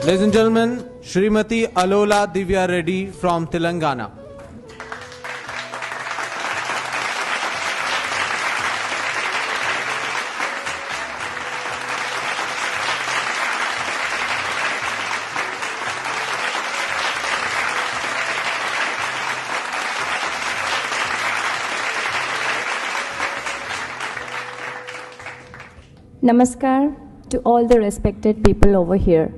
Ladies and gentlemen, Srimati Alola Divya Reddy from Telangana. नमस्कार to all the respected people over here.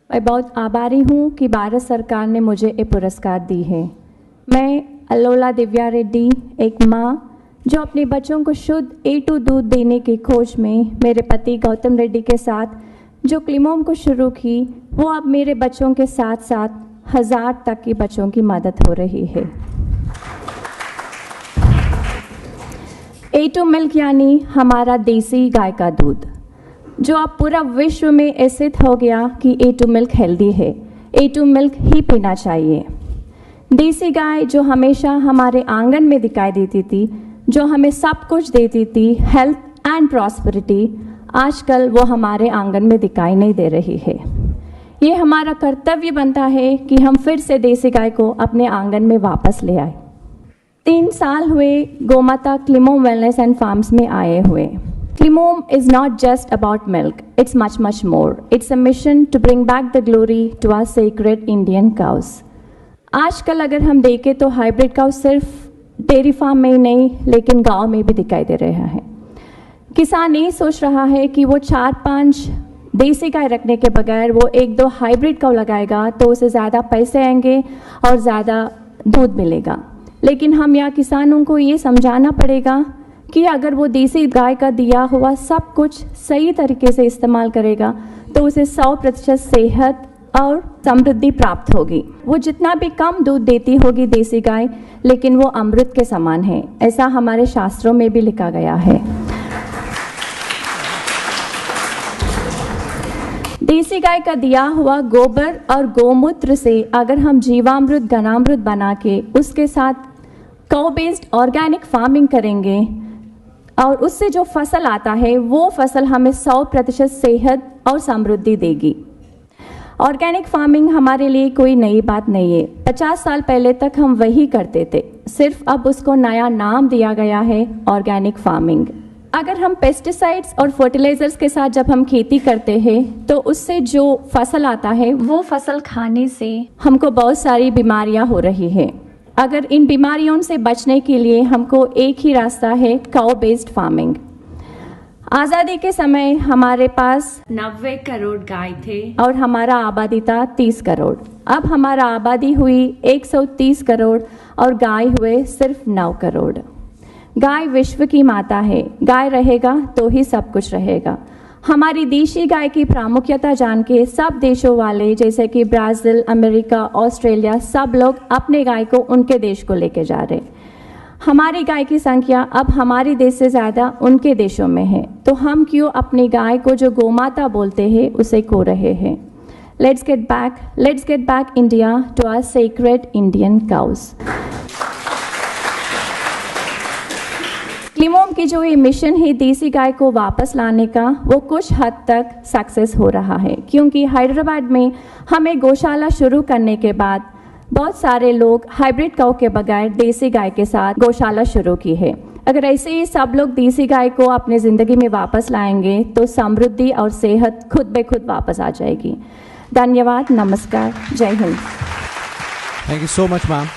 मैं बहुत आभारी हूँ कि भारत सरकार ने मुझे ये पुरस्कार दी है। मैं अलोला दिव्या रेड्डी, एक माँ जो अपने बच्चों को शुद्ध A2 दूध देने की खोज में मेरे पति गौतम रेड्डी के साथ जो क्लिमोम को शुरू की, वो अब मेरे बच्चों के साथ साथ 1000 तक की बच्चों की मदद हो रही है। A2 मिल्क यानी हमारा देसी गाय का दूध, जो अब पूरा विश्व में ऐसे हो गया कि A2 मिल्क हेल्दी है, A2 मिल्क ही पीना चाहिए। देसी गाय जो हमेशा हमारे आंगन में दिखाई देती थी, जो हमें सब कुछ देती थी, हेल्थ एंड प्रॉस्पेरिटी, आजकल वो हमारे आंगन में दिखाई नहीं दे रही है। ये हमारा कर्तव्य बनता है कि हम फिर से देसी गाय को अपने आंगन में वापस ले आए। 3 साल हुए गोमाता क्लिमोम वेलनेस एंड फार्म्स में आए हुए। Climome is not just about milk, it's much more. It's a mission to bring back the glory to our sacred Indian cows. आजकल अगर हम देखें तो हाइब्रिड काउ सिर्फ डेयरी फार्म में ही नहीं, लेकिन गांव में भी दिखाई दे रहा है। किसान ये सोच रहा है कि वो 4-5 देसी गाय रखने के बगैर वो 1-2 हाइब्रिड काउ लगाएगा तो उसे ज़्यादा पैसे आएंगे और ज़्यादा दूध मिलेगा। लेकिन हम यहाँ किसानों को ये समझाना पड़ेगा कि अगर वो देसी गाय का दिया हुआ सब कुछ सही तरीके से इस्तेमाल करेगा तो उसे 100% सेहत और समृद्धि प्राप्त होगी। वो जितना भी कम दूध देती होगी देसी गाय, लेकिन वो अमृत के समान है, ऐसा हमारे शास्त्रों में भी लिखा गया है। देसी गाय का दिया हुआ गोबर और गोमूत्र से अगर हम जीवामृत, घनामृत बना के उसके साथ काउ बेस्ड ऑर्गेनिक फार्मिंग करेंगे और उससे जो फसल आता है वो फसल हमें 100% सेहत और समृद्धि देगी। ऑर्गेनिक फार्मिंग हमारे लिए कोई नई बात नहीं है, 50 साल पहले तक हम वही करते थे, सिर्फ अब उसको नया नाम दिया गया है ऑर्गेनिक फार्मिंग। अगर हम पेस्टिसाइड्स और फर्टिलाइजर्स के साथ जब हम खेती करते हैं तो उससे जो फसल आता है वो फसल खाने से हमको बहुत सारी बीमारियां हो रही है। अगर इन बीमारियों से बचने के लिए हमको एक ही रास्ता है, काउ बेस्ड फार्मिंग। आज़ादी के समय हमारे पास 90 करोड़ गाय थे और हमारा आबादी था 30 करोड़। अब हमारा आबादी हुई 130 करोड़ और गाय हुए सिर्फ 9 करोड़। गाय विश्व की माता है, गाय रहेगा तो ही सब कुछ रहेगा। हमारी देशी गाय की प्रामुख्यता जान के सब देशों वाले जैसे कि ब्राज़ील, अमेरिका, ऑस्ट्रेलिया, सब लोग अपने गाय को उनके देश को लेके जा रहे। हमारी गाय की संख्या अब हमारे देश से ज़्यादा उनके देशों में है, तो हम क्यों अपनी गाय को जो गोमाता बोलते हैं उसे खो रहे हैं। Let's get back India to our sacred Indian cows. क्लिमोम की जो ये मिशन है देसी गाय को वापस लाने का, वो कुछ हद तक सक्सेस हो रहा है, क्योंकि हैदराबाद में हमें गौशाला शुरू करने के बाद बहुत सारे लोग हाइब्रिड काउ के बगैर देसी गाय के साथ गौशाला शुरू की है। अगर ऐसे ही सब लोग देसी गाय को अपने ज़िंदगी में वापस लाएंगे तो समृद्धि और सेहत खुद ब खुद वापस आ जाएगी। धन्यवाद, नमस्कार, जय Hind. Thank you so much, ma'am.